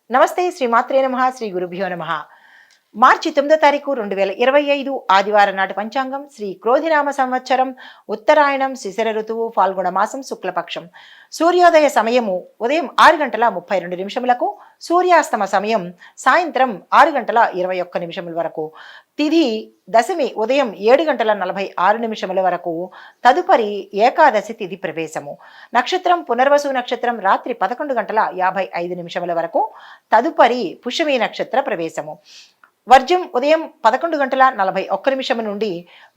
నమస్తే శ్రీమాత్రే నమః శ్రీ గురుభ్యో నమః. మార్చి 9వ తారీఖు 2025 ఆదివారం నాటి పంచాంగం శ్రీ క్రోధినామ సంవత్సరం ఉత్తరాయణం శిశిర ఋతువు ఫాల్గుణ మాసం శుక్లపక్షం. సూర్యోదయ సమయము ఉదయం 6:32 సూర్యాస్తమ సమయం సాయంత్రం 6:21 వరకు. తిథి దశమి ఉదయం 7:46 వరకు. తదుపరి ఏకాదశి తిథి ప్రవేశము. నక్షత్రం పునర్వసు నక్షత్రం రాత్రి 11:55 వరకు. తదుపరి పుష్యమి నక్షత్ర ప్రవేశము. వర్జం ఉదయం 11:41 నుండి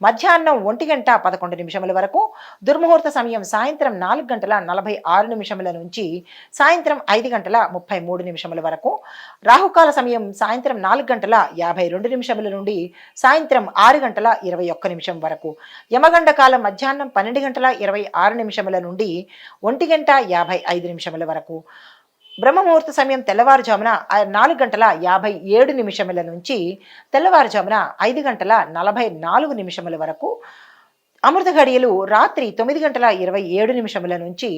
మధ్యాహ్నం 1:11 వరకు. దుర్ముహూర్త సమయం సాయంత్రం 4:46 నుంచి సాయంత్రం 5:33 వరకు. రాహుకాల సమయం సాయంత్రం 4:52 నుండి సాయంత్రం 6:21 వరకు. యమగండ కాలం మధ్యాహ్నం 12:26 నుండి 1:55 వరకు. బ్రహ్మముహూర్త సమయం తెల్లవారుజామున 4:57 నుంచి తెల్లవారుజామున 5:44 వరకు. అమృత ఘడియలు రాత్రి 9:27 నుంచి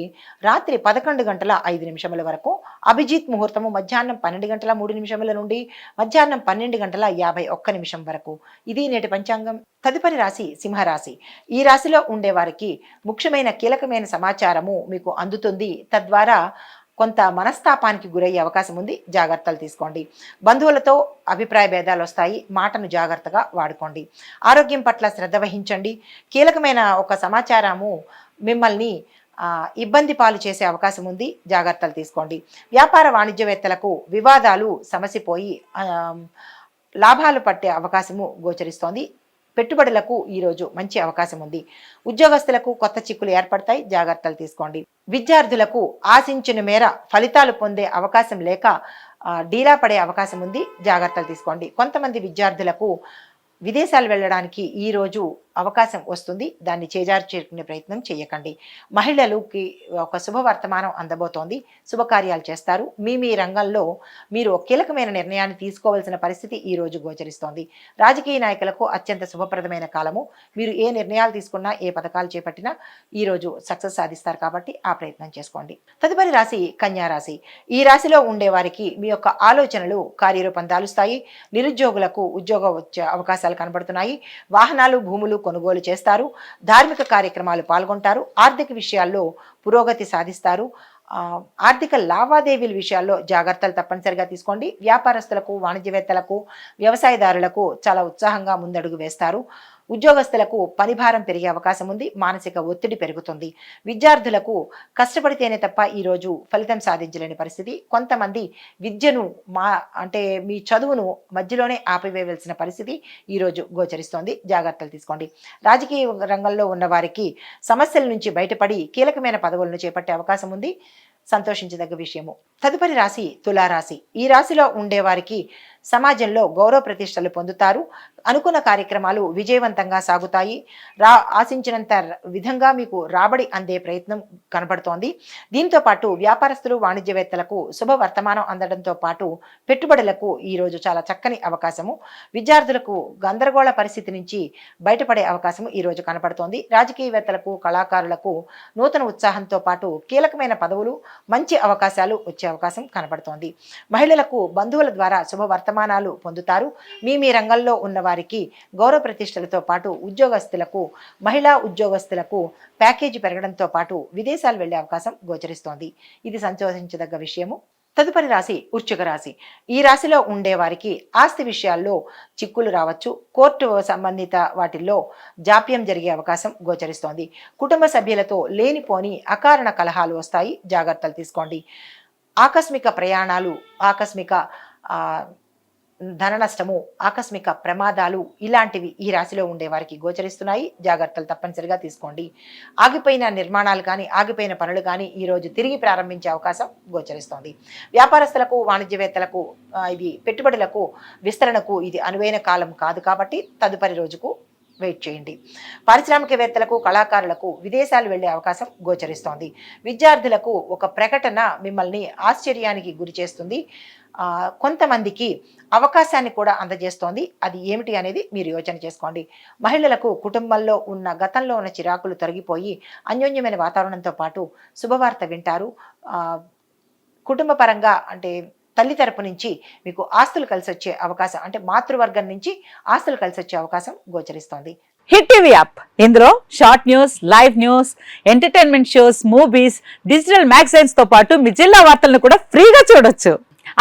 రాత్రి 11:05 వరకు. అభిజిత్ ముహూర్తము మధ్యాహ్నం 12:03 నుండి మధ్యాహ్నం 12:51 వరకు. ఇది నేటి పంచాంగం. తదుపరి రాశి సింహరాశి. ఈ రాశిలో ఉండేవారికి ముఖ్యమైన కీలకమైన సమాచారము మీకు అందుతుంది. తద్వారా కొంత మనస్తాపానికి గురయ్యే అవకాశం ఉంది. జాగ్రత్తలు తీసుకోండి. బంధువులతో అభిప్రాయ భేదాలు వస్తాయి. మాటను జాగ్రత్తగా వాడుకోండి. ఆరోగ్యం పట్ల శ్రద్ధ వహించండి. కీలకమైన ఒక సమాచారము మిమ్మల్ని ఇబ్బంది పాలు చేసే అవకాశం ఉంది. జాగ్రత్తలు తీసుకోండి. వ్యాపార వాణిజ్యవేత్తలకు వివాదాలు సమసిపోయి లాభాలు పట్టే అవకాశము గోచరిస్తోంది. పెట్టుబడులకు ఈరోజు మంచి అవకాశం ఉంది. ఉద్యోగస్తులకు కొత్త చిక్కులు ఏర్పడతాయి. జాగ్రత్తలు తీసుకోండి. విద్యార్థులకు ఆశించిన మేర ఫలితాలు పొందే అవకాశం లేక డీలా పడే అవకాశం ఉంది. జాగ్రత్తలు తీసుకోండి. కొంతమంది విద్యార్థులకు విదేశాలు వెళ్ళడానికి ఈరోజు అవకాశం వస్తుంది. దాన్ని చేజార్చుకునే ప్రయత్నం చేయకండి. మహిళలకి ఒక శుభవర్తమానం అందబోతోంది. శుభకార్యాలు చేస్తారు. మీ రంగంలో మీరు కీలకమైన నిర్ణయాన్ని తీసుకోవాల్సిన పరిస్థితి ఈరోజు గోచరిస్తోంది. రాజకీయ నాయకులకు అత్యంత శుభప్రదమైన కాలము. మీరు ఏ నిర్ణయాలు తీసుకున్నా ఏ పథకాలు చేపట్టినా ఈరోజు సక్సెస్ సాధిస్తారు కాబట్టి ఆ ప్రయత్నం చేసుకోండి. తదుపరి రాశి కన్యా రాశి. ఈ రాశిలో ఉండేవారికి మీ యొక్క ఆలోచనలు కార్యరూపం దాలుస్తాయి. నిరుద్యోగులకు ఉద్యోగ వచ్చే అవకాశాలు కనబడుతున్నాయి. వాహనాలు భూములు కొనుగోలు చేస్తారు. ధార్మిక కార్యక్రమాలు పాల్గొంటారు. ఆర్థిక విషయాల్లో పురోగతి సాధిస్తారు. ఆర్థిక లావాదేవీల విషయాల్లో జాగ్రత్తలు తప్పనిసరిగా తీసుకోండి. వ్యాపారస్తులకు వాణిజ్యవేత్తలకు వ్యవసాయదారులకు చాలా ఉత్సాహంగా ముందడుగు వేస్తారు. ఉద్యోగస్తులకు పనిభారం పెరిగే అవకాశం ఉంది. మానసిక ఒత్తిడి పెరుగుతుంది. విద్యార్థులకు కష్టపడితేనే తప్ప ఈరోజు ఫలితం సాధించలేని పరిస్థితి. కొంతమంది విద్యను మీ చదువును మధ్యలోనే ఆపివేయవలసిన పరిస్థితి ఈరోజు గోచరిస్తోంది. జాగ్రత్తలు తీసుకోండి. రాజకీయ రంగంలో ఉన్న వారికి సమస్యల నుంచి బయటపడి కీలకమైన పదవులను చేపట్టే అవకాశం ఉంది. సంతోషించదగ్గ విషయము. తదుపరి రాశి తులారాశి. ఈ రాశిలో ఉండేవారికి సమాజంలో గౌరవ ప్రతిష్టలు పొందుతారు. అనుకున్న కార్యక్రమాలు విజయవంతంగా సాగుతాయి. ఆశించినంత విధంగా మీకు రాబడి అందే ప్రయత్నం కనబడుతోంది. దీంతో పాటు వ్యాపారస్తులు వాణిజ్యవేత్తలకు శుభ వర్తమానం అందడంతో పాటు పెట్టుబడులకు ఈరోజు చాలా చక్కని అవకాశము. విద్యార్థులకు గందరగోళ పరిస్థితి నుంచి బయటపడే అవకాశము ఈరోజు కనపడుతోంది. రాజకీయవేత్తలకు కళాకారులకు నూతన ఉత్సాహంతో పాటు కీలకమైన పదవులు మంచి అవకాశాలు వచ్చే అవకాశం కనబడుతోంది. మహిళలకు బంధువుల ద్వారా శుభ వర్తమానాలు పొందుతారు. మీ రంగంలో ఉన్న వారికి గౌరవ ప్రతిష్టలతో పాటు ఉద్యోగస్తులకు మహిళా ఉద్యోగస్తులకు ప్యాకేజీ పెరగడంతో పాటు విదేశాలు వెళ్లే అవకాశం గోచరిస్తోంది. ఇది సంతోషించదగ్గ విషయము. తదుపరి రాశి వృశ్చిక రాశి. ఈ రాశిలో ఉండేవారికి ఆస్తి విషయాల్లో చిక్కులు రావచ్చు. కోర్టు సంబంధిత వాటిల్లో జాప్యం జరిగే అవకాశం గోచరిస్తోంది. కుటుంబ సభ్యులతో లేనిపోని అకారణ కలహాలు వస్తాయి. జాగ్రత్తలు తీసుకోండి. ఆకస్మిక ప్రయాణాలు, ఆకస్మిక ధన నష్టము, ఆకస్మిక ప్రమాదాలు ఇలాంటివి ఈ రాశిలో ఉండేవారికి గోచరిస్తున్నాయి. జాగ్రత్తలు తప్పనిసరిగా తీసుకోండి. ఆగిపోయిన నిర్మాణాలు కానీ ఆగిపోయిన పనులు కానీ ఈరోజు తిరిగి ప్రారంభించే అవకాశం గోచరిస్తోంది. వ్యాపారస్తులకు వాణిజ్యవేత్తలకు ఇది పెట్టుబడులకు విస్తరణకు ఇది అనువైన కాలం కాదు కాబట్టి తదుపరి రోజుకు వెయిట్ చేయండి. పారిశ్రామికవేత్తలకు కళాకారులకు విదేశాలు వెళ్లే అవకాశం గోచరిస్తోంది. విద్యార్థులకు ఒక ప్రకటన మిమ్మల్ని ఆశ్చర్యానికి గురి చేస్తుంది. కొంతమందికి అవకాశాన్ని కూడా అందజేస్తోంది. అది ఏమిటి అనేది మీరు యోచన చేసుకోండి. మహిళలకు కుటుంబంలో ఉన్న గతంలో ఉన్న చిరాకులు తొలగిపోయి అన్యోన్యమైన వాతావరణంతో పాటు శుభవార్త వింటారు. కుటుంబ పరంగా తల్లి తరపు నుంచి మీకు ఆస్తులు కలిసి వచ్చే అవకాశం, అంటే మాతృవర్గం నుంచి ఆస్తులు కలిసి వచ్చే అవకాశం గోచరిస్తోంది. హిట్ టీవీ యాప్, ఇందులో short news, live news, entertainment shows, movies, digital magazines తో పాటు మీ జిల్లా వార్తలను కూడా ఫ్రీగా చూడొచ్చు.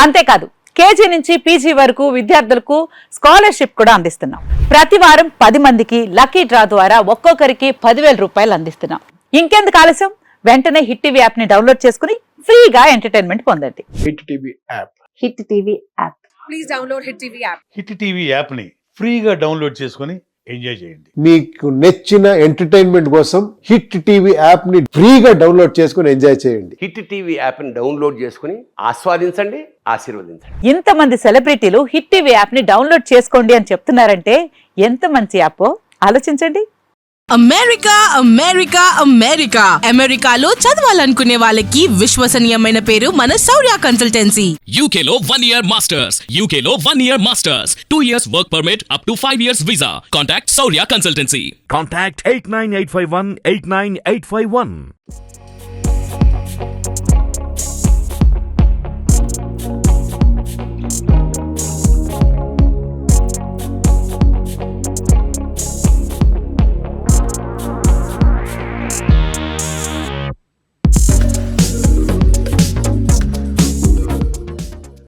అంతేకాదు కేజీ నుంచి పీజీ వరకు విద్యార్థులకు స్కాలర్షిప్ కూడా అందిస్తున్నాం. ప్రతి వారం 10 మందికి లక్కీ డ్రా ద్వారా ఒక్కొక్కరికి 10,000 రూపాయలు అందిస్తున్నాం. ఇంకెందుకు ఆలస్యం, వెంటనే హిట్ టీవీ యాప్ ని డౌన్లోడ్ చేసుకుని ఫ్రీగా ఎంటర్టైన్మెంట్ పొందండి. Hit TV app. Hit TV app. Please download hit TV app. Hit TV app ని ఫ్రీగా డౌన్లోడ్ చేసుకొని ఎంజాయ్ చేయండి. మీకు నచ్చిన ఎంటర్టైన్మెంట్ కోసం హిట్ టీవీ యాప్ ని ఫ్రీగా డౌన్లోడ్ చేసుకొని ఎంజాయ్ చేయండి. హిట్ టీవీ యాప్ ని డౌన్లోడ్ చేసుకుని ఆస్వాదించండి, ఆశీర్వదించండి. ఇంతమంది సెలబ్రిటీలు హిట్ టీవీ యాప్ ని డౌన్లోడ్ చేసుకోండి అని చెప్తున్నారంటే ఎంత మంచి యాప్ ఆలోచించండి. అమెరికా అమెరికా అమెరికా అమెరికాలో చదవాలనుకునే వాళ్ళకి విశ్వసనీయమైన పేరు మన శౌర్య కన్సల్టెన్సీ. UK లో 1 year masters. UK లో 1 year masters. 2 years work permit up to 5 years visa. Contact Saurya Consultancy. Contact 89851 89851.